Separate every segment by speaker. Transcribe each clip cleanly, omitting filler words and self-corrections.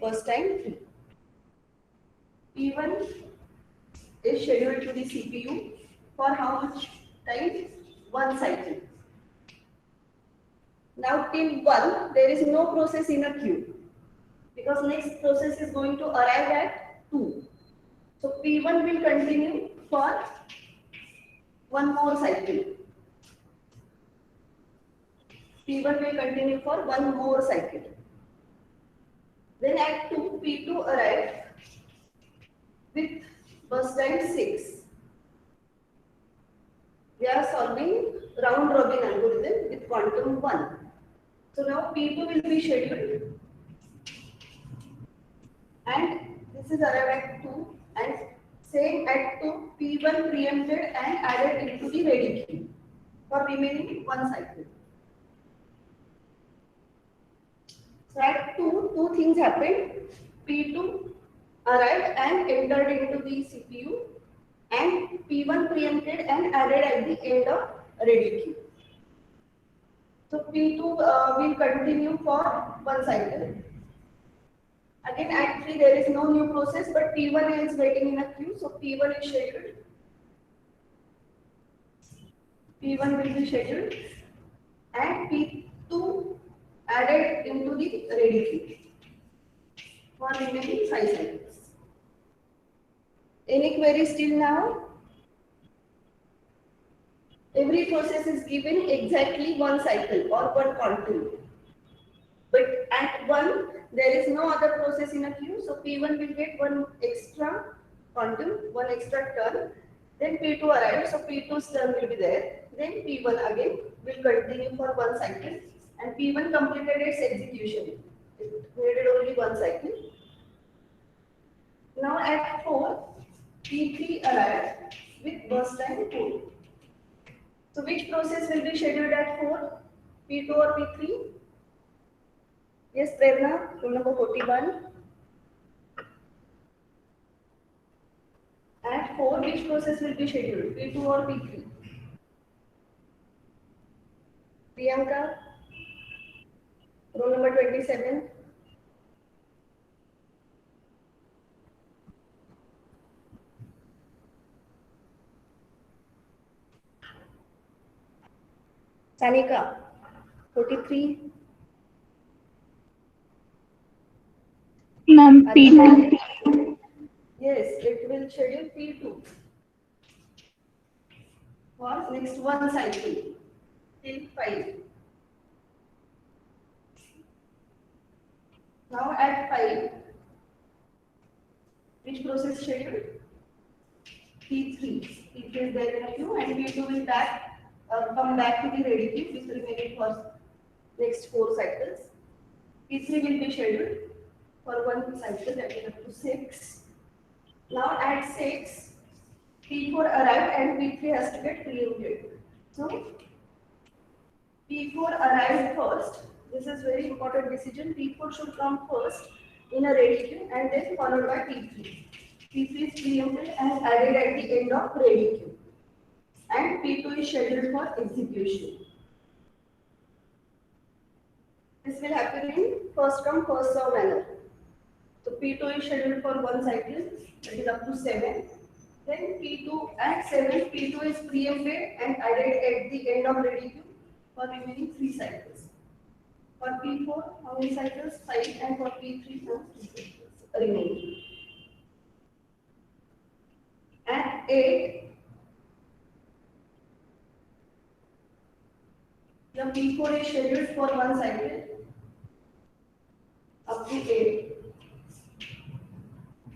Speaker 1: bus time 3. P1 is scheduled to the CPU for how much time? 1 cycle. Now till 1, there is no process in a queue because next process is going to arrive at 2. So P1 will continue for one more cycle. P1 will continue for one more cycle. Then at 2, P2 arrived with bus time 6. We are solving round robin algorithm with quantum 1. So now P2 will be scheduled and this is arrived at 2 and same at 2 P1 preempted and added into the ready queue for remaining one cycle. So at 2, two things happened. P2 arrived and entered into the CPU and P1 preempted and added at the end of ready queue. So P2 will continue for one cycle. Again at 3 there is no new process but P1 is waiting in a queue. So P1 is scheduled. P1 will be scheduled and P2 added into the ready queue for remaining 5 cycles. Any queries till now? Every process is given exactly one cycle or one quantum. But at 1, there is no other process in a queue. So P1 will get one extra quantum, one extra turn. Then P2 arrives, so P2's turn will be there. Then P1 again will continue for one cycle. And P1 completed its execution. It needed only one cycle. Now at 4, P3 arrived with burst time 4. So which process will be scheduled at 4? P2 or P3? Yes, Prerna, roll number 41. At 4, which process will be scheduled? P2 or P3? Priyanka, roll number 27. Sanika, 43.
Speaker 2: Ma'am, P2.
Speaker 1: Yes, it will schedule P2 for next one cycle till 5. Now at 5, which process scheduled? P3. P3 is there in a queue and P2 will come back to the ready queue which will make it for next 4 cycles. P3 will be scheduled for one cycle that is up to 6. Now at 6, P4 arrived and P3 has to get preempted. So P4 arrived first. This is very important decision. P4 should come first in a ready queue and then followed by P3. P3 is preempted and added at the end of ready queue. And P2 is scheduled for execution. This will happen in first come first serve manner. So P2 is scheduled for one cycle, that is up to 7. Then P2 at 7, P2 is preempted and added at the end of ready queue for remaining 3 cycles. For P4, how many cycles? 5, and for P3, 2 cycles remaining. At 8, the P4 is scheduled for one cycle up to 8.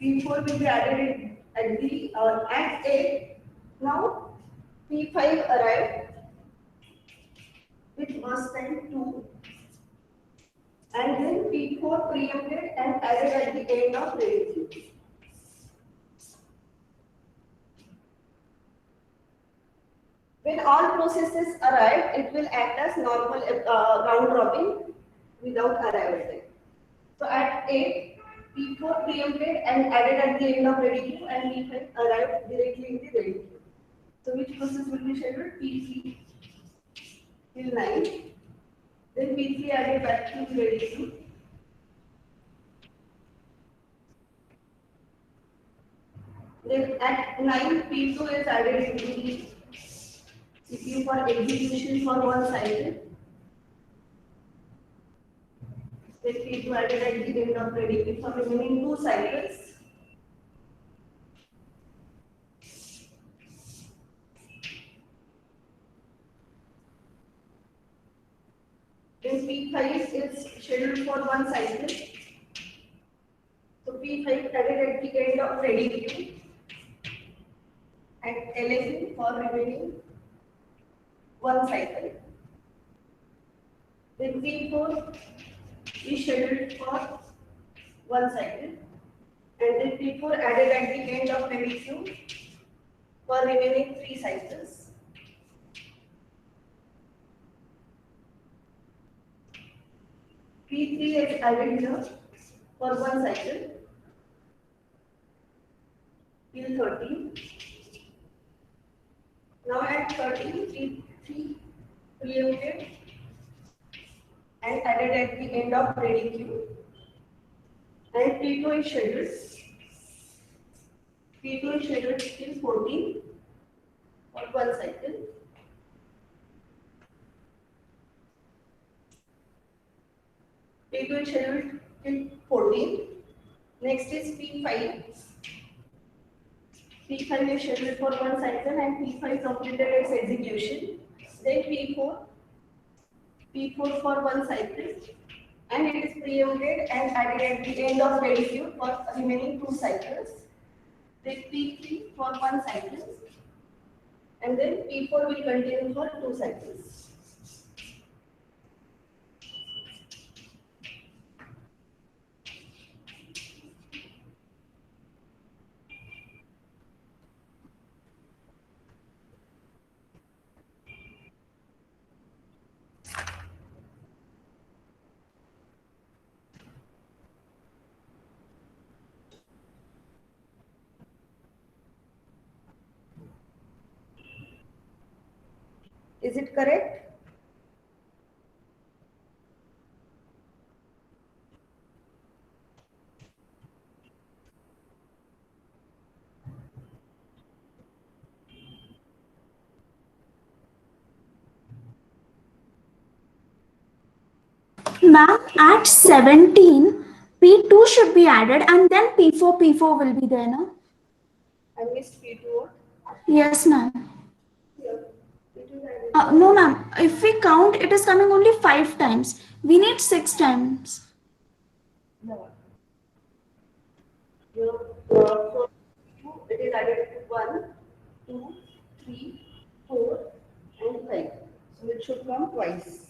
Speaker 1: P4 will be added at 8. Now P5 arrived with burst time 2. And then P4 preempted and added at the end of ready queue. When all processes arrive, it will act as normal round robin without arrival time. So at 8, P4 preempted and added at the end of ready queue and P5 arrived directly in the ready queue. So which process will be scheduled? P3 till 9. Then P3 added back to the ready queue. Then at 9, P2 is added into the CPU for execution for one cycle. Then P2 added at the end of ready queue for remaining 2 cycles. Then P5 is scheduled for one cycle. So P5 added at the end of ready queue and 11 for remaining one cycle. Then P4 is scheduled for one cycle and then P4 added at the end of ready queue for remaining 3 cycles. P3 is added here for one cycle till 13. Now at 13, P3 preempted and added at the end of ready queue. And P2 is scheduled. P2 is scheduled till 14 for one cycle. P2 is scheduled till 14. Next is P5. P5 is scheduled for one cycle and P5 completed its execution. Then P4 for one cycle and it is preempted and added at the end of ready queue for remaining 2 cycles. Then P3 for one cycle and then P4 will continue for 2 cycles. Is it correct?
Speaker 2: Ma'am, at 17, P2 should be added and then P4 will be there, no?
Speaker 1: I missed P2.
Speaker 2: Yes, ma'am.
Speaker 1: Here. P2 is added.
Speaker 2: No, ma'am. If we count, it is coming only 5 times. We need 6 times.
Speaker 1: No. Here, so it is added to 1, 2, 3, 4, and 5. So it should come twice.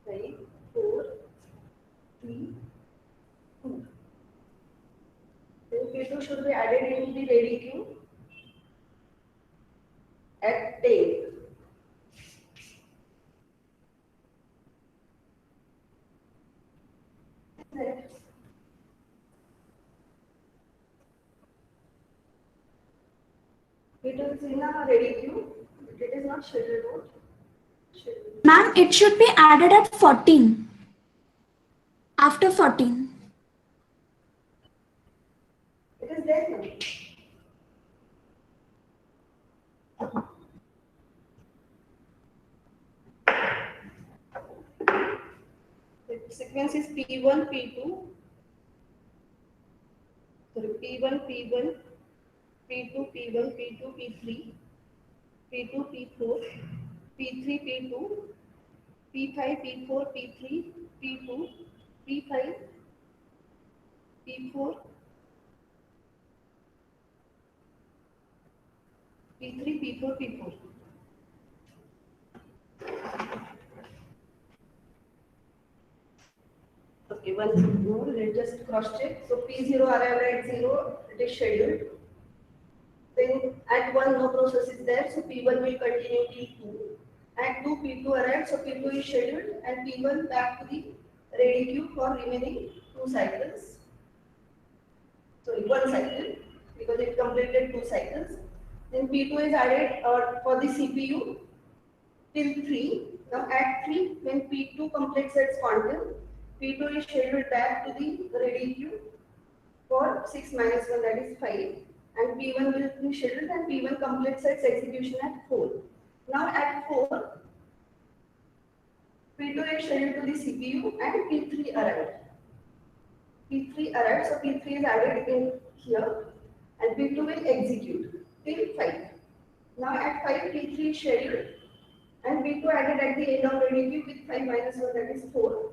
Speaker 1: 5, 4, 3, 2. Then P2 should be added into the ready queue at 10. P2 is in a ready queue, but it is not scheduled.
Speaker 2: Ma'am, it should be added at 14. After 14.
Speaker 1: It is there now. The sequence is P1, P2. Sorry, P1, P1, P2, P1, P2, P3, P2, P4, P3, P2, P5, P4, P3, P2, P5, P4, P3, P4, P4. Okay, once more, let's just cross check. So P0 arrived at 0, it is scheduled. Then at 1, no process is there, so P1 will continue till 2. At 2, P2 arrived, so P2 is scheduled, and P1 back to the ready queue for remaining 2 cycles. Sorry, 1 cycle, because it completed 2 cycles. Then P2 is added for the CPU till 3. Now at 3, when P2 completes its quantum, P2 is scheduled back to the ready queue for 6 minus 1, that is 5. And P1 will be scheduled and P1 completes its execution at 4. Now at 4, P2 is scheduled to the CPU and P3 arrived. P3 arrived, so P3 is added in here and P2 will execute till 5. Now at 5, P3 is scheduled and P2 added at the end of ready queue with 5 minus 1, that is 4.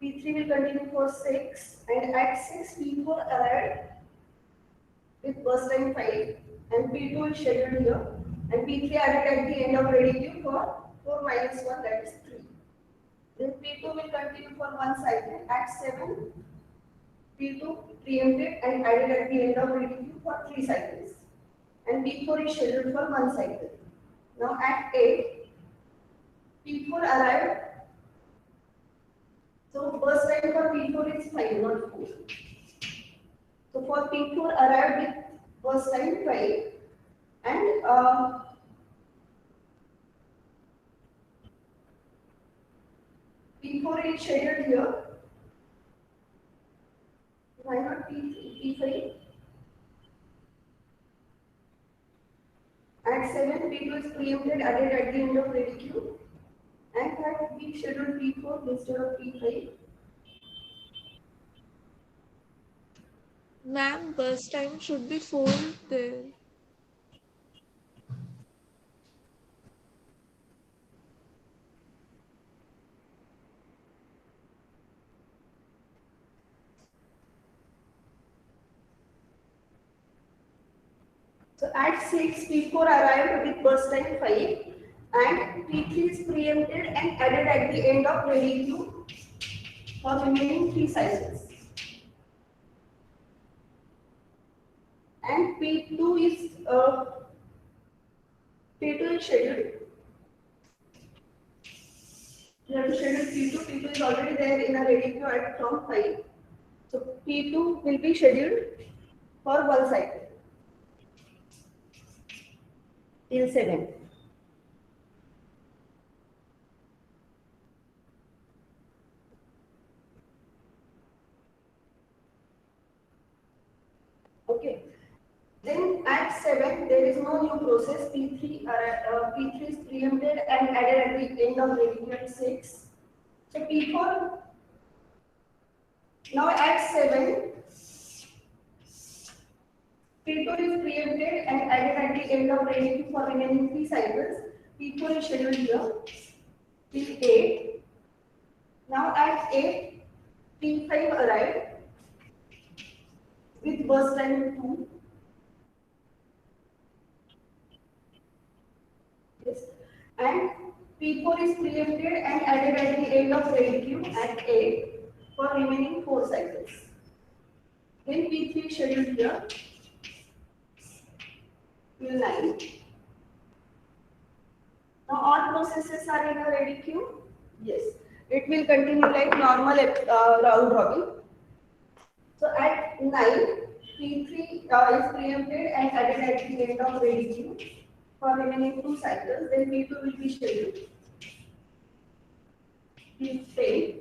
Speaker 1: P3 will continue for 6 and at 6, P4 arrived with burst time 5 and P2 is scheduled here and P3 added at the end of ready queue for 4 minus 1, that is 3. Then P2 will continue for 1 cycle. At 7, P2 preempted and added at the end of ready queue for 3 cycles. And P4 is scheduled for 1 cycle. Now at 8, P4 arrived. So burst time for P4 is 5, not 4. So for P4 arrived with burst time 5 and P4 is scheduled here. Why not P5? At 7, P2 is preempted, added at the end of ready queue. And that we scheduled P4 instead of P5.
Speaker 3: Ma'am, burst time should be 4 there.
Speaker 1: So at 6, P4 arrived with burst time 5 and P3 is preempted and added at the end of ready queue for remaining 3 cycles. And P2 is scheduled. You have to schedule P2. P2 is already there in a ready queue at from 5. So P2 will be scheduled for 1 cycle till 7. Okay. Then at 7, there is no new process. P3 is preempted and added at the end of ready queue at 6. So P4, now at 7, P2 is preempted and added at the end of ready queue for remaining 3 cycles. P4 is scheduled here till 8. Now at 8, P5 arrived with burst time 2. Yes. And P4 is preempted and added at the end of ready queue at 8 for remaining 4 cycles. Then P3 is scheduled here till 9. Now all processes are in a ready queue. Yes. It will continue like normal round robin. So at 9, P3 is preempted and added at the end of ready queue for remaining 2 cycles. Then P2 will be scheduled till 10.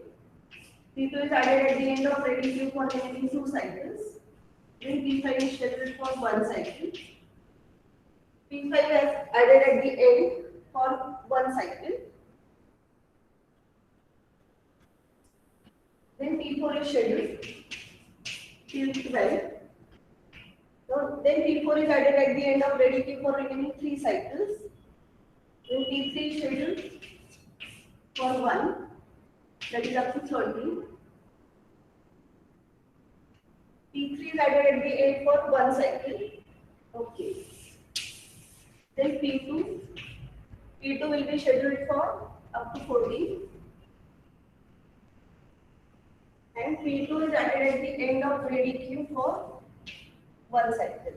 Speaker 1: P2 is added at the end of ready queue for remaining 2 cycles. Then P5 is scheduled for 1 cycle. P5 is added at the end for 1 cycle. Then P4 is scheduled till 12. So then P4 is added at the end of ready queue for remaining 3 cycles. Then P3 is scheduled for 1, that is up to 13. P3 is added at the end for 1 cycle. Okay. Then P2 will be scheduled for up to 14. And P2 is added at the end of ready queue for 1 cycle.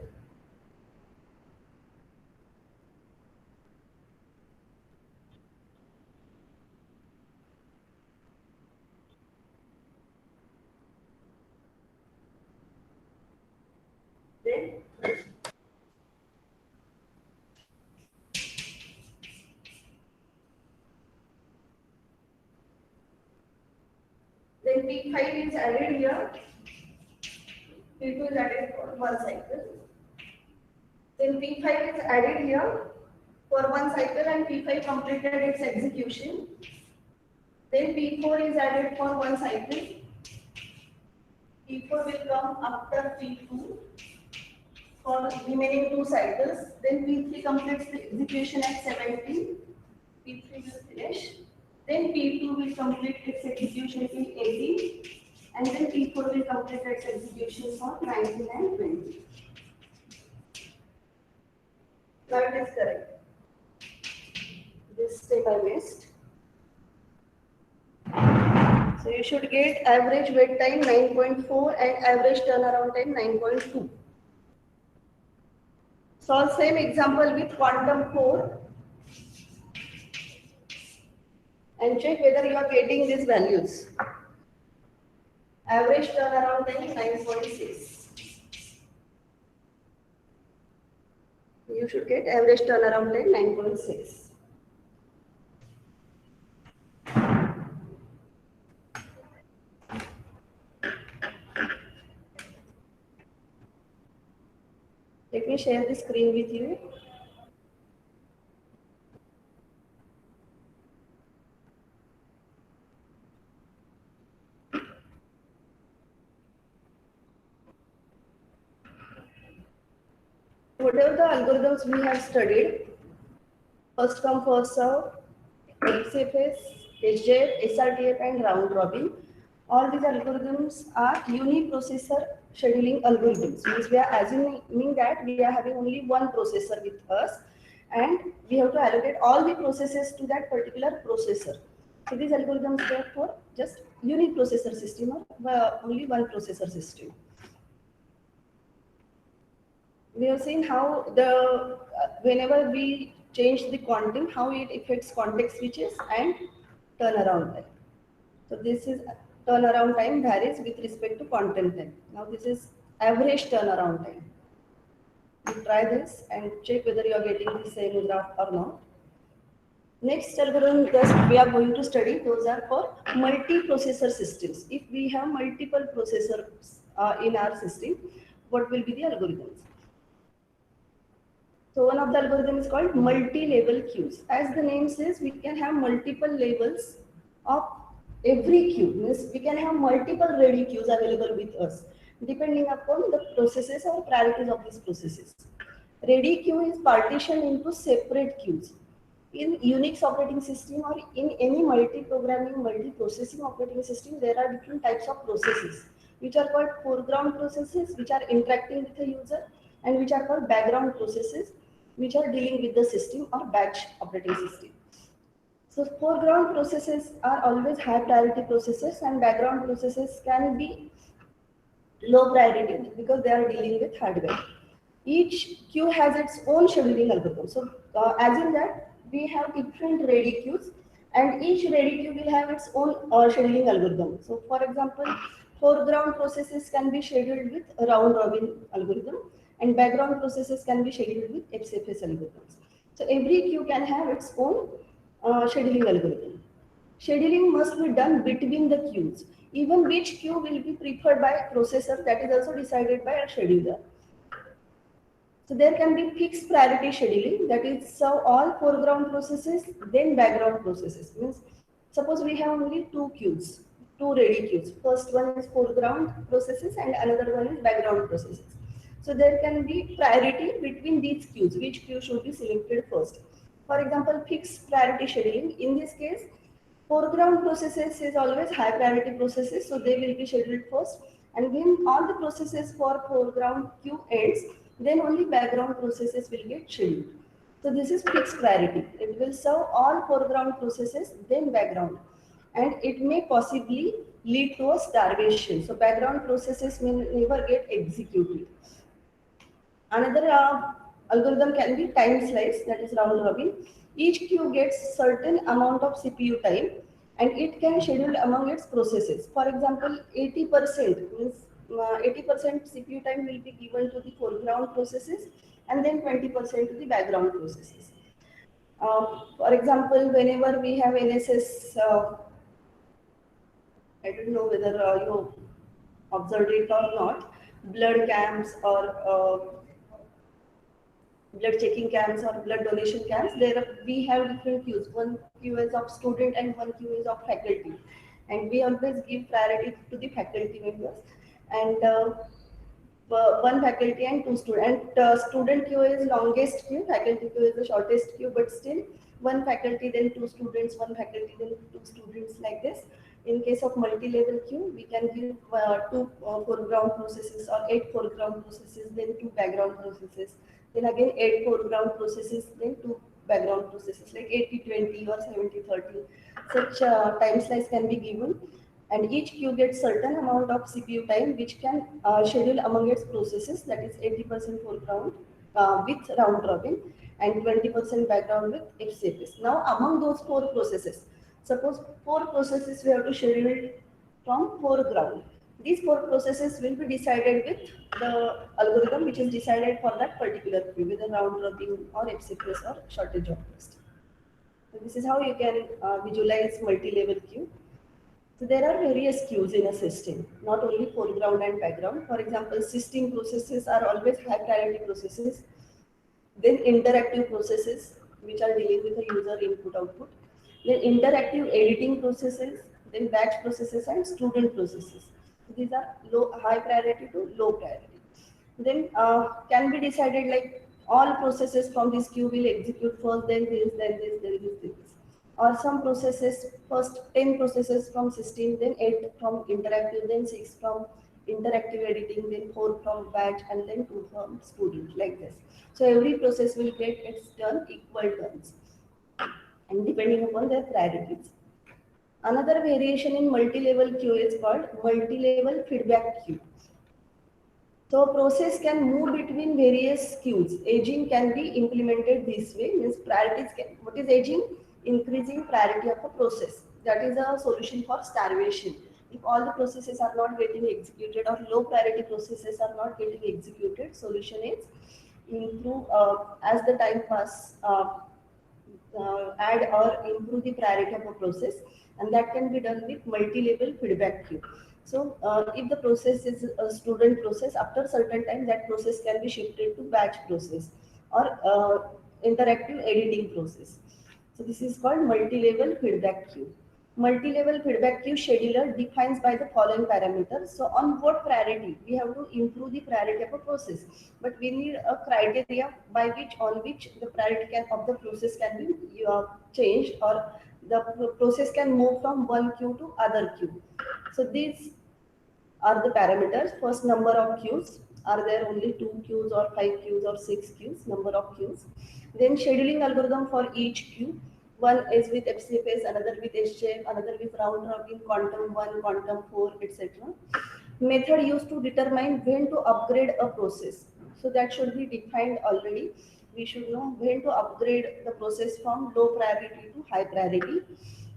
Speaker 1: P5 is added here. P2 is added for one cycle. Then P5 is added here for one cycle and P5 completed its execution. Then P4 is added for one cycle. P4 will come after P2 for remaining two cycles. Then P3 completes the execution at 70. P3 will finish. Then P2 will complete its execution till 80. And then P4 will complete its execution for 19 and 20. Now it is correct. This step I missed. So you should get average wait time 9.4 and average turnaround time 9.2. Solve same example with quantum 4 and check whether you are getting these values. Average turnaround time 9.6. You should get average turnaround time 9.6. Let me share the screen with you. Whatever the algorithms we have studied, first come first serve, XFS, HJF, SRTF and round robin, all these algorithms are uniprocessor scheduling algorithms. Means we are assuming that we are having only one processor with us and we have to allocate all the processes to that particular processor. So these algorithms are for just uniprocessor system or only one processor system. We have seen how the whenever we change the quantum, how it affects context switches and turnaround time. So this is turnaround time varies with respect to quantum time. Now this is average turnaround time. You try this and check whether you are getting the same graph or not. Next algorithm just we are going to study, those are for multi-processor systems. If we have multiple processors in our system, what will be the algorithms? So one of the algorithm is called multi-level queues. As the name says, we can have multiple levels of every queue. Means we can have multiple ready queues available with us, depending upon the processes or priorities of these processes. Ready queue is partitioned into separate queues. In Unix operating system or in any multi-programming, multi-processing operating system, there are different types of processes, which are called foreground processes, which are interacting with the user, and which are called background processes, which are dealing with the system or batch operating system. So foreground processes are always high priority processes and background processes can be low priority because they are dealing with hardware. Each queue has its own scheduling algorithm. So assume that we have different ready queues and each ready queue will have its own scheduling algorithm. So for example, foreground processes can be scheduled with round robin algorithm and background processes can be scheduled with XFS algorithms. So every queue can have its own scheduling algorithm. Scheduling must be done between the queues. Even which queue will be preferred by processor, that is also decided by a scheduler. So there can be fixed priority scheduling, that is serve all foreground processes, then background processes. Means suppose we have only two queues, two ready queues. First one is foreground processes and another one is background processes. So there can be priority between these queues, which queue should be selected first. For example, fixed priority scheduling. In this case, foreground processes is always high priority processes, so they will be scheduled first. And when all the processes for foreground queue ends, then only background processes will get scheduled. So this is fixed priority. It will serve all foreground processes, then background. And it may possibly lead to a starvation. So background processes may never get executed. Another algorithm can be time slice, that is round robin. Each queue gets certain amount of CPU time and it can schedule among its processes. For example, 80% means 80% CPU time will be given to the foreground processes and then 20% to the background processes. For example, whenever we have NSS I don't know whether you observed it or not, blood camps or blood checking camps or blood donation camps, we have different queues. One queue is of student and one queue is of faculty. And we always give priority to the faculty members. And one faculty and two students. And student queue is longest queue, faculty queue is the shortest queue, but still one faculty, then two students, one faculty, then two students, like this. In case of multi-level queue, we can give two foreground processes or 8 foreground processes, then 2 background processes. Then again 8 foreground processes, then 2 background processes, like 80-20 or 70-30. Such time slice can be given, and each queue gets certain amount of CPU time which can schedule among its processes, that is 80% foreground with round robin and 20% background with FCFS. Now among those 4 processes, suppose 4 processes we have to schedule from foreground. These 4 processes will be decided with the algorithm which is decided for that particular queue, whether round robin or FCFS or shortage of first. So this is how you can visualize multi-level queue. So there are various queues in a system, not only foreground and background. For example, system processes are always high priority processes. Then interactive processes, which are dealing with the user input output. Then interactive editing processes, then batch processes and student processes. These are high priority to low priority. Then can be decided like all processes from this queue will execute first, then this, then this, then this. Or some processes, first 10 processes from system, then 8 from interactive, then 6 from interactive editing, then 4 from batch, and then 2 from student, like this. So every process will get its turn, equal turns, and depending upon their priorities. Another variation in multi-level queue is called multi-level feedback queue. So process can move between various queues. Aging can be implemented this way, means priorities can, what is aging? Increasing priority of a process. That is a solution for starvation. If all the processes are not getting executed or low priority processes are not getting executed, solution is improve as the time pass, add or improve the priority of a process, and that can be done with multi-level feedback queue. So if the process is a student process, after certain time that process can be shifted to batch process or interactive editing process. So this is called multi-level feedback queue. Multi-level feedback queue scheduler defines by the following parameters. So on what priority? We have to improve the priority of a process, but we need a criteria by which on which the priority of the process can be changed, or the process can move from one queue to other queue. So these are the parameters. First, number of queues. Are there only 2 queues or 5 queues or 6 queues? Number of queues. Then scheduling algorithm for each queue. One is with FCFS, another with SJF, another with round robin, quantum 1, quantum 4, etc. Method used to determine when to upgrade a process. So that should be defined already. We should know when to upgrade the process from low priority to high priority.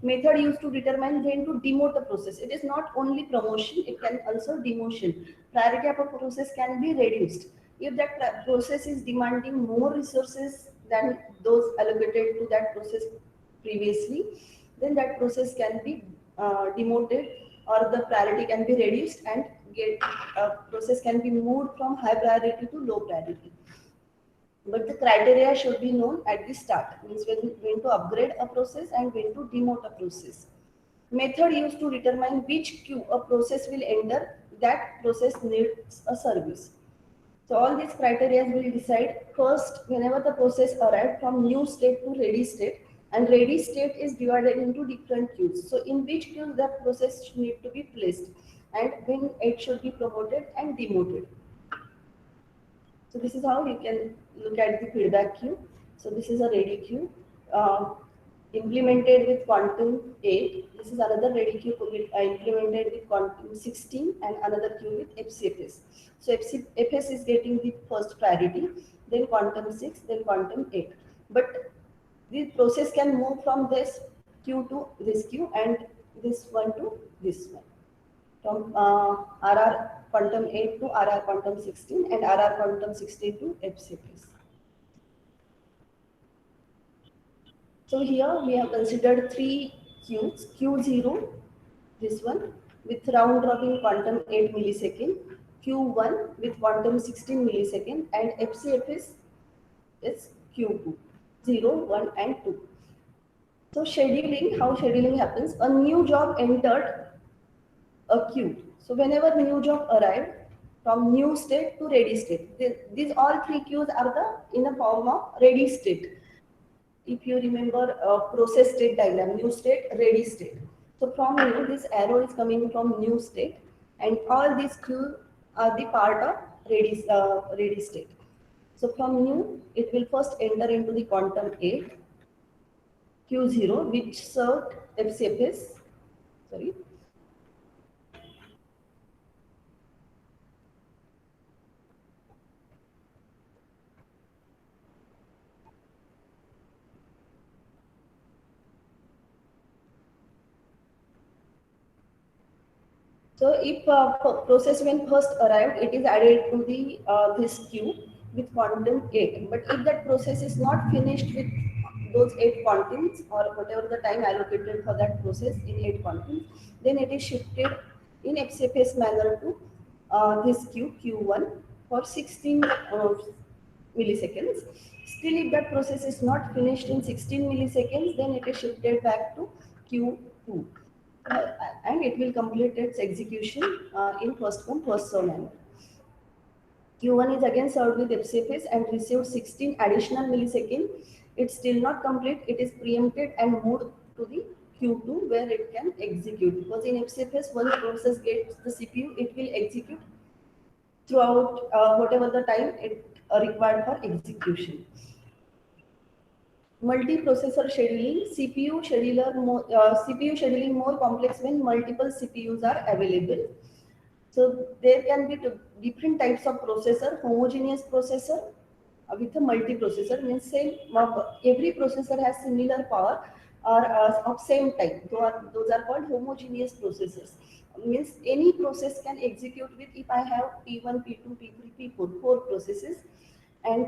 Speaker 1: Method used to determine when to demote a process. It is not only promotion, it can also demotion. Priority of a process can be reduced. If that process is demanding more resources than those allocated to that process previously, then that process can be demoted, or the priority can be reduced, and process can be moved from high priority to low priority. But the criteria should be known at the start, means when to upgrade a process and when to demote a process. Method used to determine which queue a process will enter, that process needs a service. So all these criteria will decide first whenever the process arrives from new state to ready state, and ready state is divided into different queues. So in which queue that process need to be placed, and when it should be promoted and demoted. So this is how you can look at the feedback queue. So this is a ready queue implemented with quantum 8. This is another ready queue implemented with quantum 16, and another queue with FCFS. So FCFS is getting the first priority, then quantum 6, then quantum 8. But the process can move from this queue to this queue, and this one to this one. From RR quantum 8 to RR quantum 16, and RR quantum 16 to FCFS. So here we have considered 3 queues. Q0, this one, with round robin quantum 8 millisecond, Q1 with quantum 16 millisecond, and FCFS is Q2, 0, 1, and 2. So scheduling, how scheduling happens, a new job entered a queue. So whenever new job arrived from new state to ready state, these all three queues are in the form of ready state. If you remember process state diagram, new state, ready state. So from new, this arrow is coming from new state, and all these queues are the part of ready state. So from new, it will first enter into the quantum 8, Q0, which served FCFS, sorry. So if process when first arrived, it is added to the this queue with quantum 8. But if that process is not finished with those 8 quantities or whatever the time allocated for that process in 8 quantities, then it is shifted in FCFS manner to this queue Q1 for 16 milliseconds. Still, if that process is not finished in 16 milliseconds, then it is shifted back to Q2. And it will complete its execution in first come first serve manner. Q1 is again served with FCFS and received 16 additional milliseconds. It's still not complete. It is preempted and moved to the Q2 where it can execute. Because in FCFS, once process gets the CPU, it will execute throughout whatever the time it required for execution. Multiprocessor scheduling, CPU scheduling more complex when multiple CPUs are available. So there can be different types of processor. Homogeneous processor with a multiprocessor means same. Every processor has similar power or of same type. Those are called homogeneous processors. Means any process can execute with, if I have P1, P2, P3, P4, 4 processes, and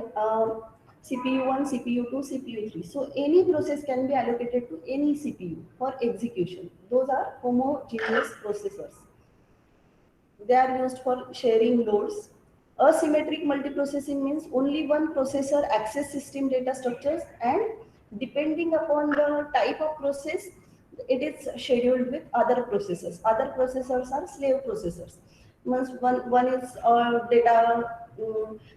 Speaker 1: CPU1, CPU2, CPU3. So any process can be allocated to any CPU for execution. Those are homogeneous processors. They are used for sharing loads. Asymmetric multiprocessing means only one processor access system data structures, and depending upon the type of process, it is scheduled with other processors. Other processors are slave processors. One is data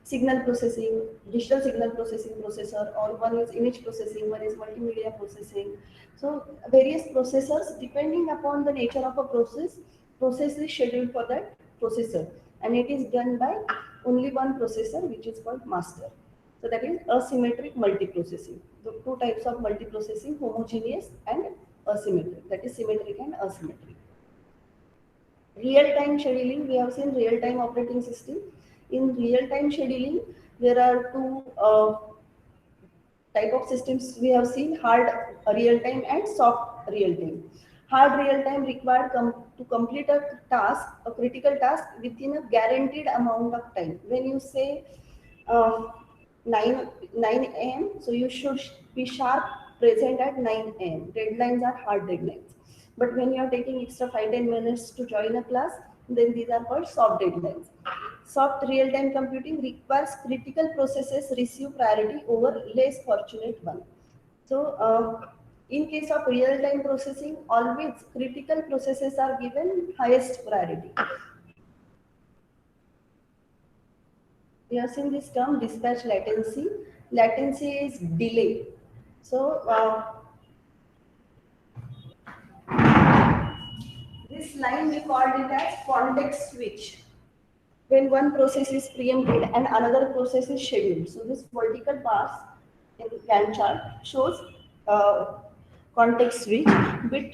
Speaker 1: signal processing, digital signal processing processor, or one is image processing, one is multimedia processing. So various processors, depending upon the nature of a process is scheduled for that processor, and it is done by only one processor, which is called master. So that is asymmetric multiprocessing. The two types of multiprocessing, homogeneous and asymmetric, that is symmetric and asymmetric. Real-time scheduling, we have seen real-time operating system. In real-time scheduling, there are two type of systems we have seen: hard real-time and soft real-time. Hard real-time required to complete a task, a critical task, within a guaranteed amount of time. When you say 9 a.m., so you should be sharp present at 9 a.m. Deadlines are hard deadlines. But when you are taking extra 5-10 minutes to join a class, then these are called soft deadlines. Soft real-time computing requires critical processes receive priority over less fortunate one. So, in case of real-time processing, always critical processes are given highest priority. We have seen this term dispatch latency. Latency is delay. So, this line we called it as context switch. When one process is preempted and another process is scheduled. So this vertical bars in the Gantt chart shows context switch. But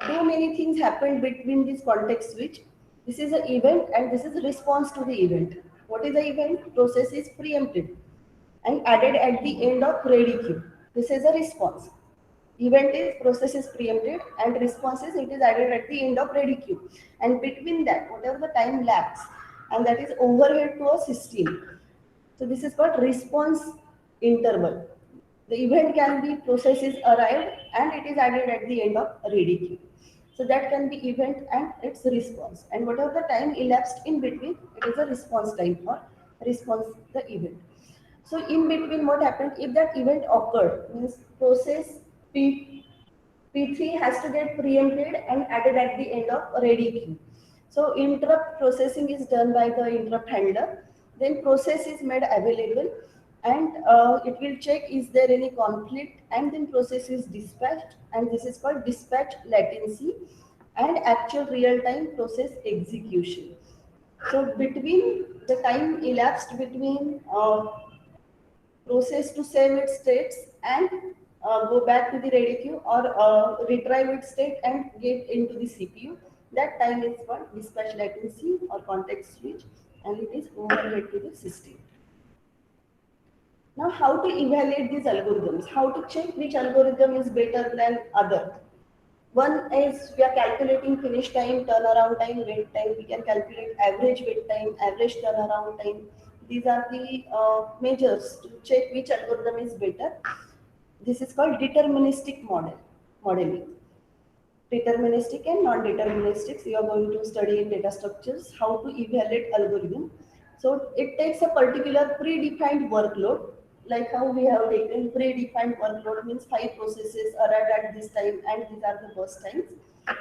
Speaker 1: too many things happened between this context switch. This is an event and this is a response to the event. What is the event? Process is preempted and added at the end of ready queue. This is a response. Event is process is preempted and response is it is added at the end of ready queue. And between that, whatever the time lapse, and that is overhead to a system. So this is called response interval. The event can be process is arrived and it is added at the end of ready queue. So that can be event and its response. And whatever the time elapsed in between, it is a response time or response the event. So in between what happened, if that event occurred, means process P3 has to get preempted and added at the end of ready queue. So interrupt processing is done by the interrupt handler. Then process is made available and it will check is there any conflict, and then process is dispatched, and this is called dispatch latency and actual real-time process execution. So between the time elapsed between process to save its states and go back to the ready queue or retrieve its state and get into the CPU. That time is called dispatch latency or context switch, and it is overhead to the system. Now, how to evaluate these algorithms? How to check which algorithm is better than other? One is we are calculating finish time, turnaround time, wait time. We can calculate average wait time, average turnaround time. These are the measures to check which algorithm is better. This is called deterministic modeling. Deterministic and non-deterministic. You are going to study in data structures how to evaluate algorithm. So it takes a particular predefined workload, like how we have taken predefined workload means 5 processes are at this time and these are the burst times.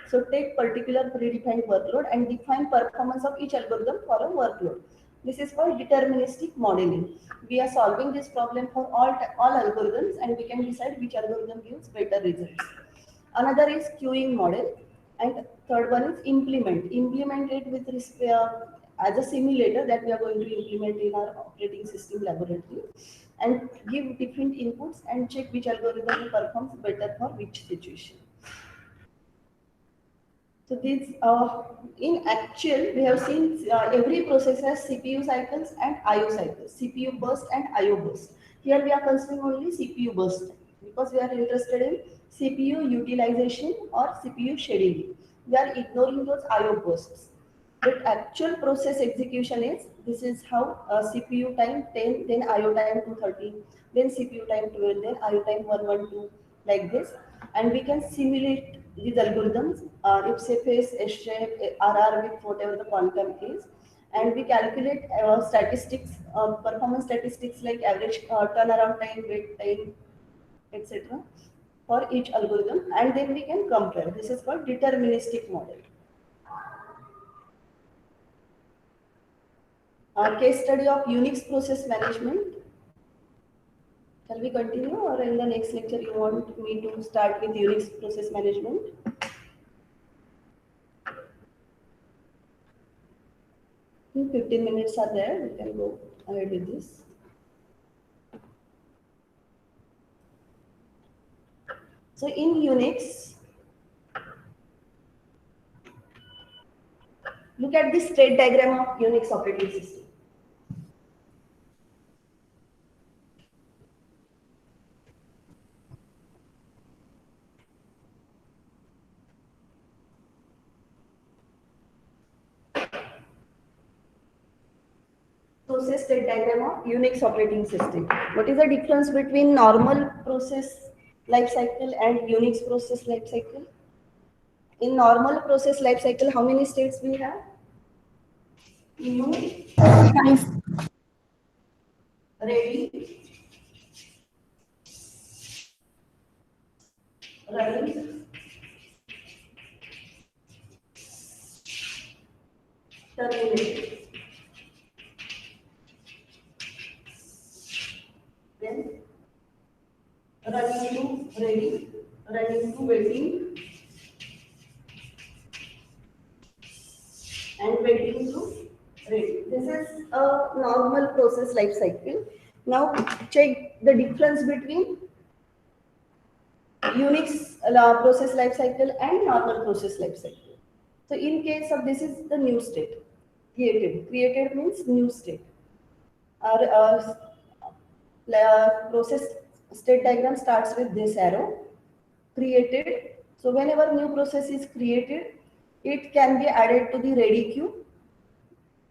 Speaker 1: So take particular predefined workload and define performance of each algorithm for a workload. This is called deterministic modeling. We are solving this problem for all algorithms and we can decide which algorithm gives better results. Another is queuing model, and third one is implement. Implement it with as a simulator that we are going to implement in our operating system laboratory, and give different inputs and check which algorithm performs better for which situation. So these, in actual, we have seen every process has CPU cycles and IO cycles, CPU burst and IO burst. Here we are considering only CPU burst because we are interested in CPU utilization or CPU scheduling. We are ignoring those IO bursts. But actual process execution is, this is how CPU time 10, then IO time 230, then CPU time 12, then IO time 112, like this. And we can simulate these algorithms, IPSEPACE, SShape, RR with whatever the quantum is. And we calculate statistics, performance statistics like average turnaround time, wait time, etc. for each algorithm, and then we can compare. This is called deterministic model. Case study of Unix process management. Shall we continue, or in the next lecture you want me to start with Unix process management? 15 minutes are there, we can go ahead with this. So in Unix, look at the state diagram of Unix operating system. Process state diagram of Unix operating system. What is the difference between normal process life cycle and Unix process life cycle? In normal process life cycle, how many states we have? New,
Speaker 2: 5.
Speaker 1: ready, running, terminated. Then running to ready, running to waiting, and waiting to ready. This is a normal process life cycle. Now check the difference between Unix process life cycle and normal process life cycle. So in case of this is the new state, created. Created means new state. Our process state diagram starts with this arrow, created. So whenever new process is created, it can be added to the ready queue.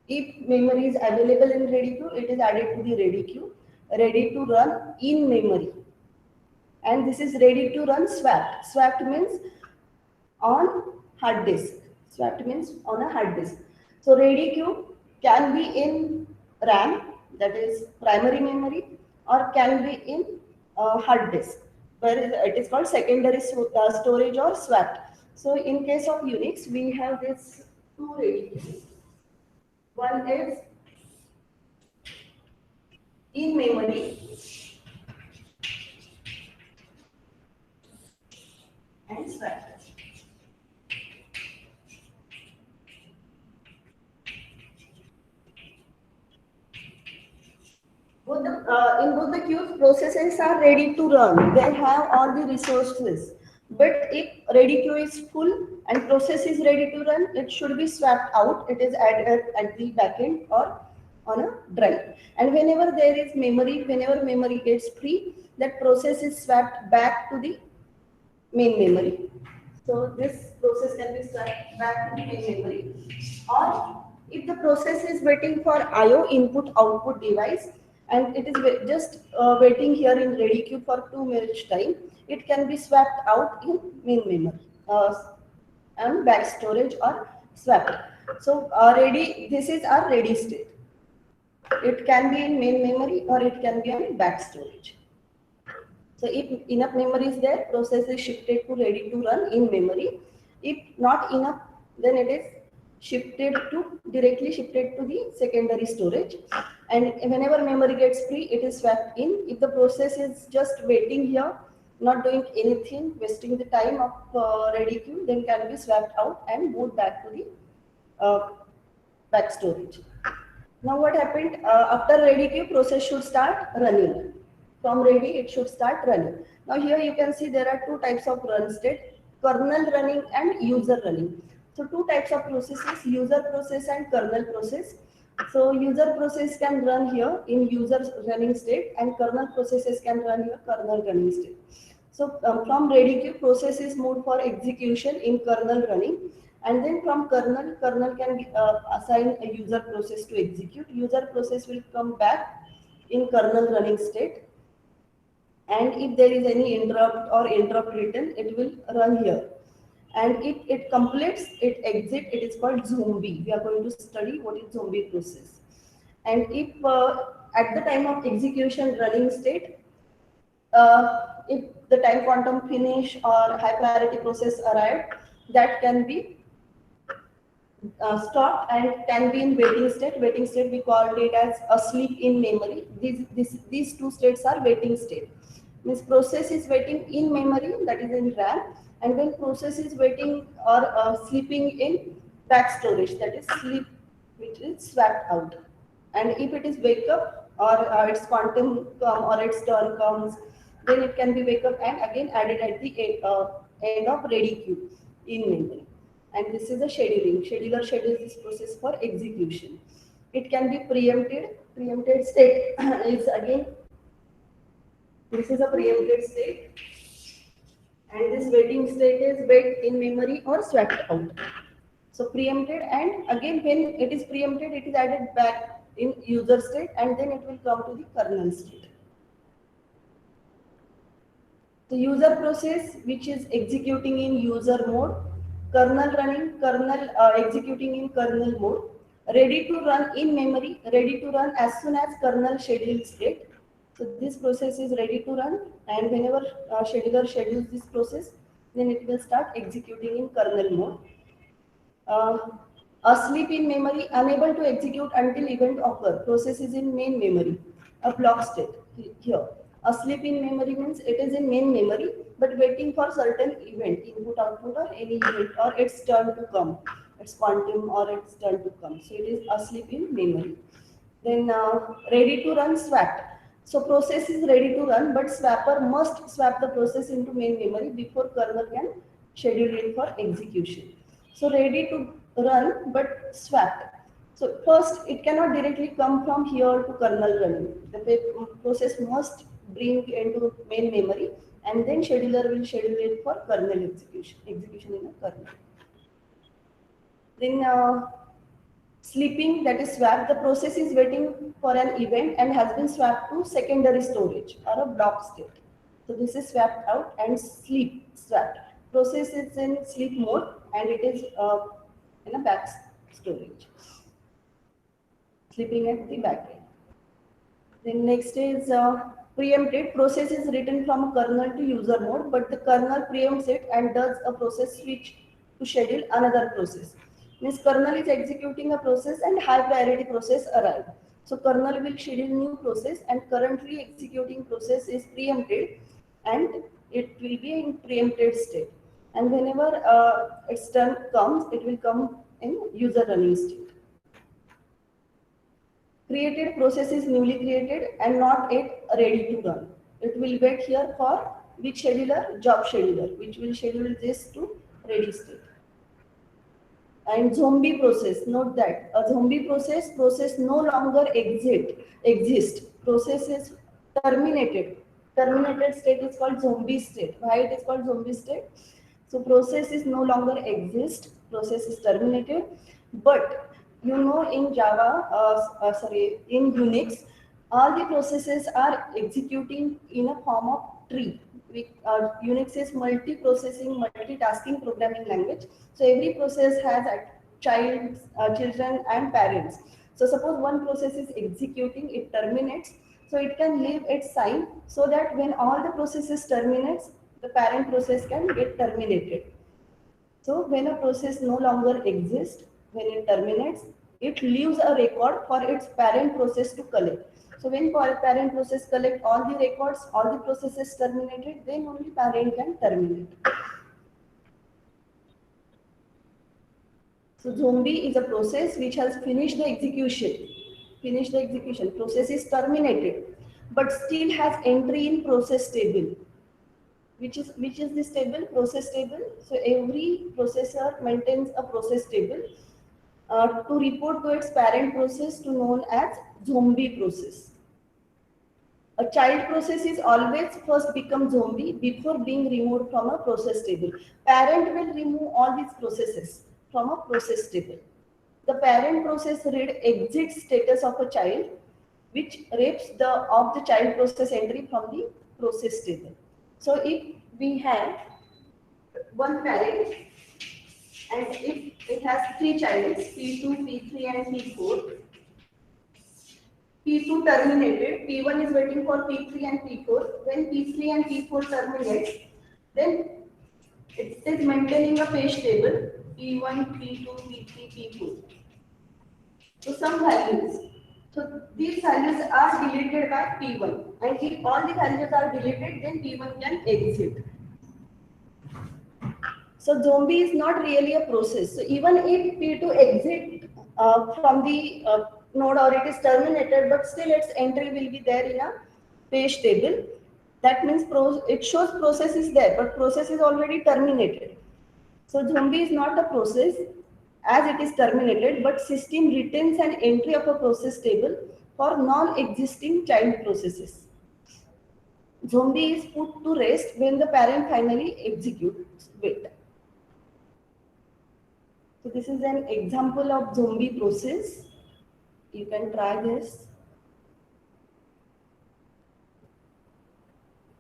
Speaker 1: If memory is available in ready queue, it is added to the ready queue, ready to run in memory. And this is ready to run swapped. Swapped means on hard disk. Swapped means on a hard disk. So ready queue can be in RAM, that is primary memory, or can be in hard disk, where it is called secondary storage or swapped. So in case of Unix, we have this two ready queues. One is in memory and swapped. In both the queues, processes are ready to run. They have all the resources. But if ready queue is full and process is ready to run, it should be swapped out. It is added at the backend or on a drive. And whenever there is memory, whenever memory gets free, that process is swapped back to the main memory. So this process can be swapped back to the main memory. Or if the process is waiting for IO input output device and it is just waiting here in ready queue for 2 minutes time, it can be swapped out in main memory and back storage or swapped. So this is our ready state. It can be in main memory or it can be on back storage. So if enough memory is there, process is shifted to ready to run in memory. If not enough, then it is directly shifted to the secondary storage. And whenever memory gets free, it is swapped in. If the process is just waiting here, not doing anything, wasting the time of ready queue, then can be swapped out and moved back to the back storage. Now what happened? After ready queue, process should start running. From ready, it should start running. Now here you can see there are two types of run state, kernel running and user running. So two types of processes, user process and kernel process. So user process can run here in user running state and kernel processes can run here kernel running state. So from ready queue, process is moved for execution in kernel running. And then from kernel can assign a user process to execute. User process will come back in kernel running state. And if there is any interrupt or interrupt written, it will run here. And if it completes, it exit, it is called zombie. We are going to study what is zombie process. And if at the time of execution running state, if the time quantum finish or high priority process arrived, that can be stopped and can be in waiting state. Waiting state we called it as asleep in memory. These two states are waiting state. Means process is waiting in memory, that is in RAM, and when process is waiting or sleeping in back storage, that is sleep, which is swapped out. And if it is wake up or its quantum come or its turn comes, then it can be wake up and again added at the end of ready queue in memory. And this is a scheduling. Scheduler schedules this process for execution. It can be preempted. Preempted state is again, this is a preempted state. And this waiting state is wait in memory or swapped out. So preempted, and again when it is preempted, it is added back in user state and then it will come to the kernel state. The user process which is executing in user mode, kernel running, kernel executing in kernel mode, ready to run in memory, ready to run as soon as kernel schedule state. So this process is ready to run, and whenever scheduler schedules this process, then it will start executing in kernel mode. Asleep in memory, unable to execute until event occur. Process is in main memory, a block state here. Asleep in memory means it is in main memory, but waiting for certain event, input, output, or any event, or its turn to come, its quantum or its turn to come. So it is asleep in memory. Then ready to run swapped. So process is ready to run, but swapper must swap the process into main memory before kernel can schedule it for execution. So ready to run, but swapped. So first, it cannot directly come from here to kernel running. The process must bring into main memory, and then scheduler will schedule it for kernel execution in a kernel. Then sleeping, that is swapped. The process is waiting for an event and has been swapped to secondary storage or a block state. So this is swapped out, and sleep swapped. process is in sleep mode and it is in a back storage, sleeping at the back end. Then next is preempted. Process is written from a kernel to user mode, but the kernel preempts it and does a process switch to schedule another process. Means kernel is executing a process and high priority process arrive. So kernel will schedule new process and currently executing process is preempted and it will be in preempted state. And whenever its turn comes, it will come in user running state. Created process is newly created and not yet ready to run. It will wait here for which scheduler? Job scheduler, which will schedule this to ready state. And zombie process, note that a zombie process no longer exist. Process is terminated. Terminated state is called zombie state. Why it is called zombie state? So process is no longer exist. Process is terminated, but you know in Java, in Unix, all the processes are executing in a form of tree. Unix is multi-processing, multitasking programming language. So every process has a children and parents. So suppose one process is executing, it terminates. So it can leave its sign so that when all the processes terminates, the parent process can get terminated. So when a process no longer exists, when it terminates, it leaves a record for its parent process to collect. So when parent process collect all the records, all the processes terminated, then only parent can terminate. So zombie is a process which has finished the execution. Process is terminated, but still has entry in process table. Which is this table? Process table. So every processor maintains a process table to report to its parent process to known as zombie process. A child process is always first become zombie before being removed from a process table. Parent will remove all these processes from a process table. The parent process read exit status of a child, which rips of the child process entry from the process table. So if we have one parent and if it has three childs, P2, P3 and P4, P2 terminated, P1 is waiting for P3 and P4. When P3 and P4 terminate, then it is maintaining a page table, P1, P2, P3, P4. So some values. So these values are deleted by P1, and if all the values are deleted, then P1 can exit. So zombie is not really a process. So even if P2 exit from the node or it is terminated, but still its entry will be there in a page table. That means it shows process is there, but process is already terminated. So zombie is not a process as it is terminated, but system retains an entry of a process table for non-existing child processes. Zombie is put to rest when the parent finally executes wait. So this is an example of zombie process. You can try this.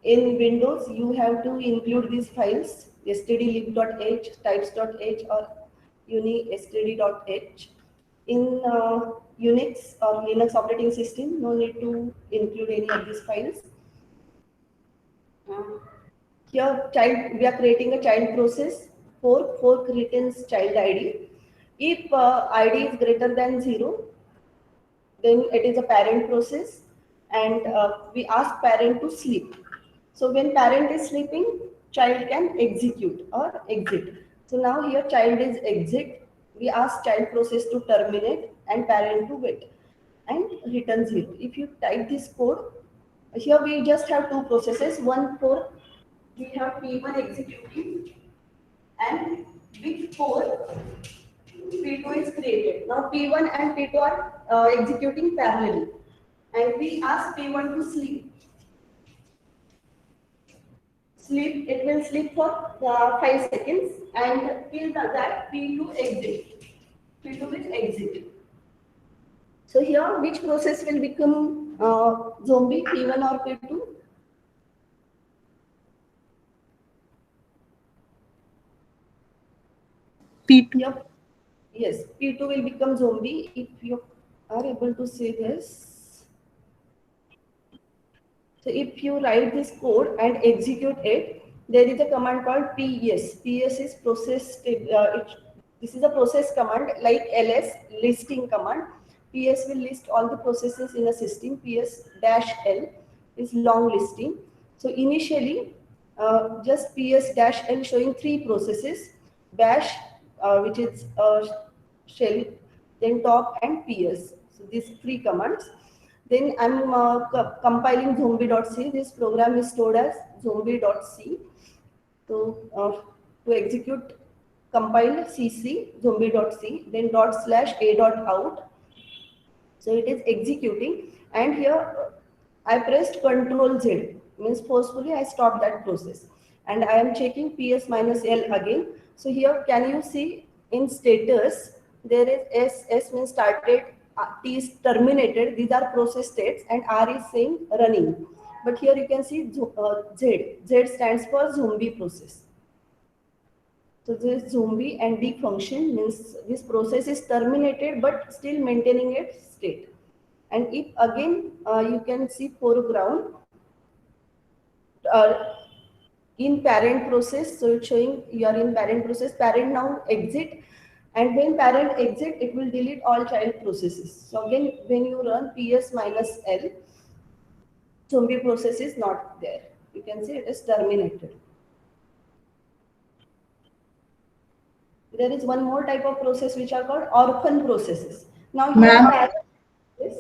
Speaker 1: In Windows, you have to include these files, stdlib.h, types.h or uni.std.h. In Unix or Linux operating system, no need to include any of these files. Here, we are creating a child process. Fork returns child ID. If ID is greater than 0, then it is a parent process, and we ask parent to sleep. So when parent is sleeping, child can execute or exit. So now here child is exit. We ask child process to terminate and parent to wait and return 0. If you type this code, here we just have two processes. One for we have P1 executing, and with 4 P2 is created. Now P1 and P2 are executing parallelly, and we ask P1 to sleep. It will sleep for 5 seconds, and till that P2 exit. P2 will exit. So here, which process will become zombie, P1 or P2?
Speaker 4: P2.
Speaker 1: Yep. Yes, P2 will become zombie if you are able to see this. So if you write this code and execute it, there is a command called PS. PS is process. This is a process command like ls listing command. PS will list all the processes in a system. PS dash L is long listing. So initially, just PS dash L showing three processes: bash, which is shell, then top and PS. So these three commands. Then I'm compiling zombie.c. This program is stored as zombie.c. So to execute, compile cc zombie.c, then /a.out. So it is executing, and here I pressed Ctrl Z, means forcefully I stopped that process, and I am checking PS minus L again. So here, can you see in status there is S means started, T is terminated. These are process states, and R is saying running. But here you can see Z. Z stands for zombie process. So this zombie and D function means this process is terminated but still maintaining its state. And if again you can see foreground in parent process, so it's showing you are in parent process. Parent now exit, and when parent exit, it will delete all child processes. So again, when you run PS minus L, zombie process is not there. You can see it is terminated. There is one more type of process which are called orphan processes. Now here,
Speaker 4: Ma'am,
Speaker 1: yes.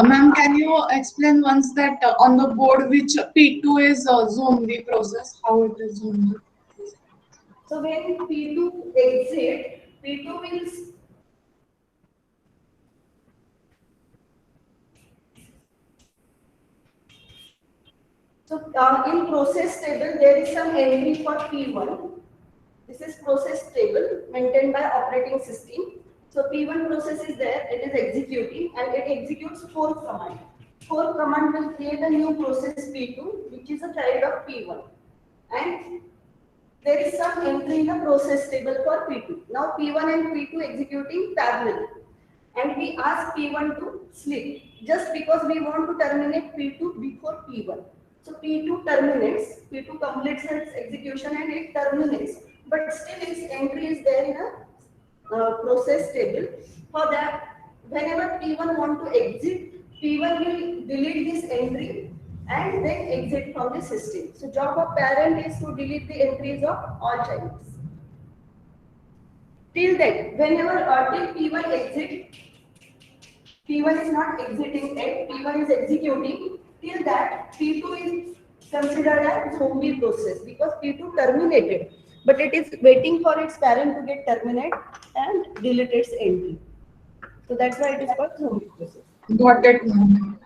Speaker 4: ma'am, can you explain once that on the board which P2 is a zombie process, how it is zombie?
Speaker 1: So when P2 exit, P2 will in process table there is some entry for P1. This is process table maintained by operating system. So P1 process is there, it is executing, and it executes fork command. Fork command will create a new process P2, which is a child of P1. And there is some entry in the process table for P2. Now P1 and P2 executing parallel. And we ask P1 to sleep just because we want to terminate P2 before P1. So P2 terminates, P2 completes its execution and it terminates. But still its entry is there in a process table. For that, whenever P1 want to exit, P1 will delete this entry and then exit from the system. So job of parent is to delete the entries of all childs. Till then, whenever till P1 exit, P1 is not exiting yet, P1 is executing. Till that, P2 is considered as zombie process because P2 terminated, but it is waiting for its parent to get terminated and delete its entry. So that's why it is called zombie process.
Speaker 4: Got it, ma'am.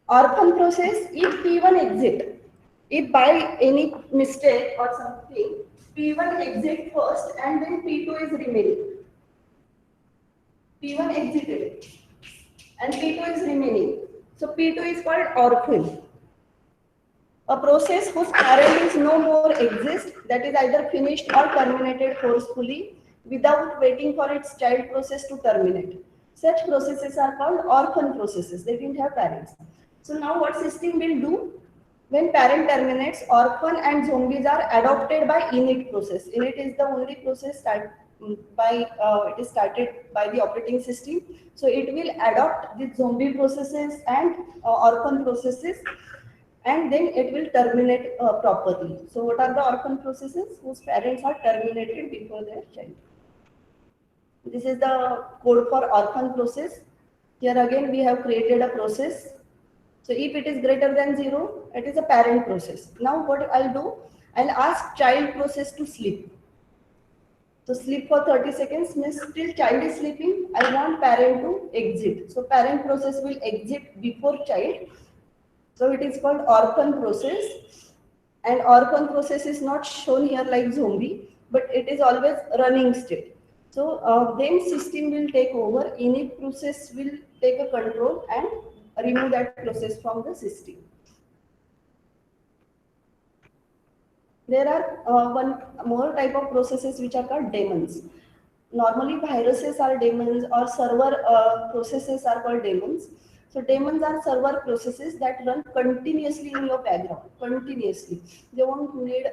Speaker 1: Orphan process, if P1 exit, if by any mistake or something, P1 exit first and then P2 is remaining. P1 exited and P2 is remaining. So P2 is called orphan. A process whose parent is no more exist, that is either finished or terminated forcefully without waiting for its child process to terminate. Such processes are called orphan processes. They didn't have parents. So now what system will do? When parent terminates, orphan and zombies are adopted by init process. Init is the only process it is started by the operating system. So it will adopt the zombie processes and orphan processes, and then it will terminate properly. So what are the orphan processes? Whose parents are terminated before their child. This is the code for orphan process. Here again we have created a process. So if it is greater than 0, it is a parent process. Now what I'll do, I'll ask child process to sleep. So sleep for 30 seconds means still child is sleeping. I want parent to exit. So parent process will exit before child. So it is called orphan process. And orphan process is not shown here like zombie, but it is always running state. So then system will take over. Init process will take a control and remove that process from the system. There are one more type of processes which are called daemons. Normally viruses are daemons or server processes are called daemons. So daemons are server processes that run continuously in your background, continuously. They won't need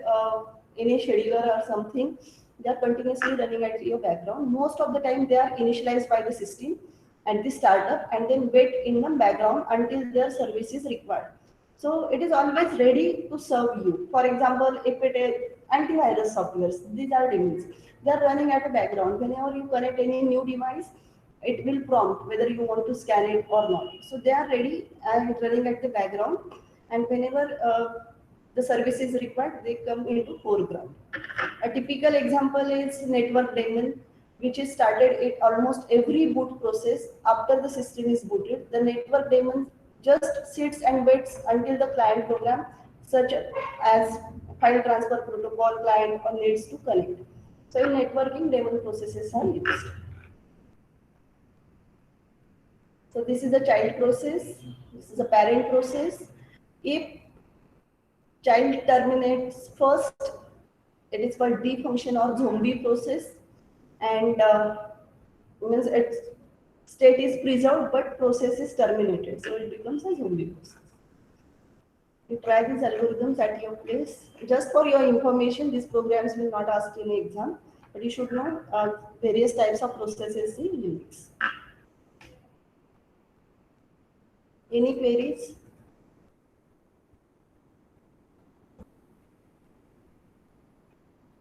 Speaker 1: any scheduler or something. They are continuously running at your background. Most of the time they are initialized by the system at the startup and then wait in the background until their service is required. So it is always ready to serve you. For example, if it is antivirus softwares, these are daemons. They are running at the background. Whenever you connect any new device, it will prompt whether you want to scan it or not. So they are ready and running at the background. And whenever the service is required, they come into foreground. A typical example is network daemon, which is started at almost every boot process after the system is booted. The network daemon just sits and waits until the client program, such as file transfer protocol client, or needs to connect. So in networking, daemon processes are used. So this is the child process. This is a parent process. If child terminates first, it is called defunction or zombie process, and means its state is preserved but process is terminated, so it becomes a zombie process. You try these algorithms at your place. Just for your information, these programs will not ask you in exam, but you should know various types of processes in Unix. Any queries?